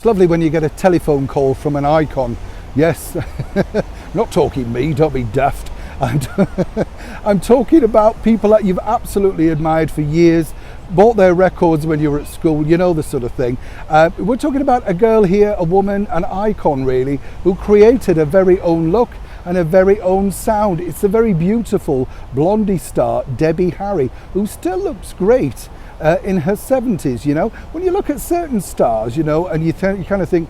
It's lovely when you get a telephone call from an icon. Yes, not talking me, don't be daft. I'm talking about people that you've absolutely admired for years, bought their records when you were at school, you know, the sort of thing. We're talking about a girl here, a woman, an icon really, who created a very own look and a very own sound. It's a very beautiful Blondie star, Debbie Harry, who still looks great in her 70s, you know. When you look at certain stars, you know, and you kind of think,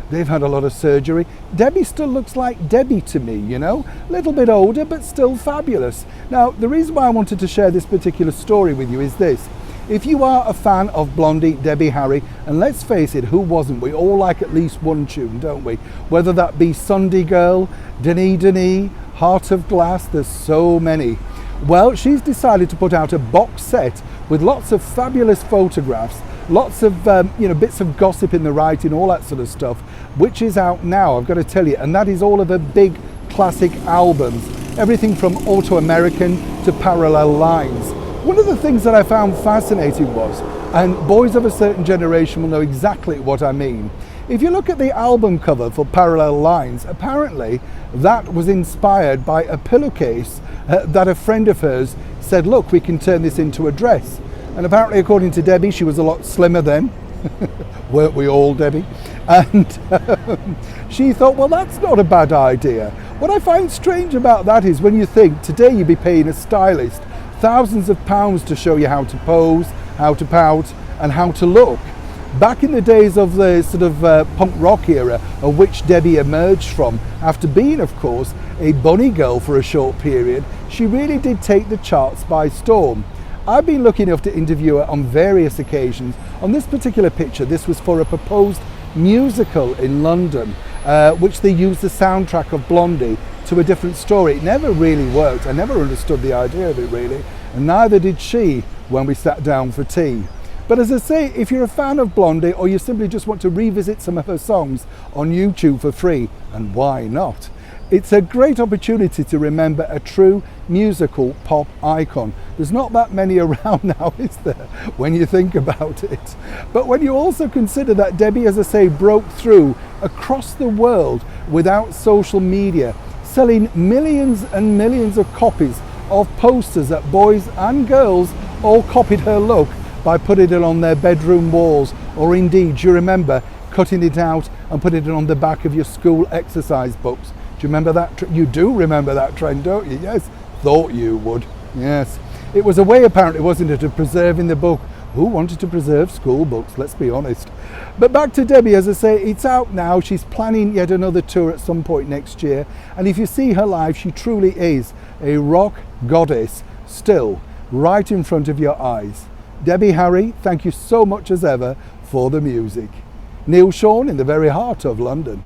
they've had a lot of surgery. Debbie still looks like Debbie to me, you know. A little bit older, but still fabulous. Now, the reason why I wanted to share this particular story with you is this. If you are a fan of Blondie, Debbie Harry, and let's face it, who wasn't? We all like at least one tune, don't we? Whether that be Sunday Girl, Denis Denis, Heart of Glass, there's so many. Well, she's decided to put out a box set with lots of fabulous photographs, lots of bits of gossip in the writing, all that sort of stuff, which is out now, I've got to tell you, and that is all of her big classic albums, everything from Auto-American to Parallel Lines. One of the things that I found fascinating was, and boys of a certain generation will know exactly what I mean, if you look at the album cover for Parallel Lines, apparently that was inspired by a pillowcase that a friend of hers said, look, we can turn this into a dress. And apparently, according to Debbie, she was a lot slimmer then. Weren't we all, Debbie? And she thought, well, that's not a bad idea. What I find strange about that is when you think today you'd be paying a stylist thousands of pounds to show you how to pose, how to pout, and how to look. Back in the days of the sort of punk rock era, of which Debbie emerged from, after being, of course, a bunny girl for a short period, she really did take the charts by storm. I've been lucky enough to interview her on various occasions. On this particular picture, this was for a proposed musical in London, which they used the soundtrack of Blondie to a different story. It never really worked. I never understood the idea of it really, and neither did she when we sat down for tea. But as I say, if you're a fan of Blondie or you simply just want to revisit some of her songs on YouTube for free, and why not? It's a great opportunity to remember a true musical pop icon. There's not that many around now, is there, when you think about it? But when you also consider that Debbie, as I say, broke through across the world without social media, selling millions and millions of copies of posters that boys and girls all copied her look by putting it on their bedroom walls, or indeed, do you remember cutting it out and putting it on the back of your school exercise books? Do you remember that? You do remember that trend, don't you? Yes, thought you would. Yes. It was a way, apparently, wasn't it, of preserving the book. Who wanted to preserve school books, let's be honest. But back to Debbie, as I say, it's out now. She's planning yet another tour at some point next year. And if you see her live, she truly is a rock goddess, still right in front of your eyes. Debbie Harry, thank you so much as ever for the music. Neil Sean in the very heart of London.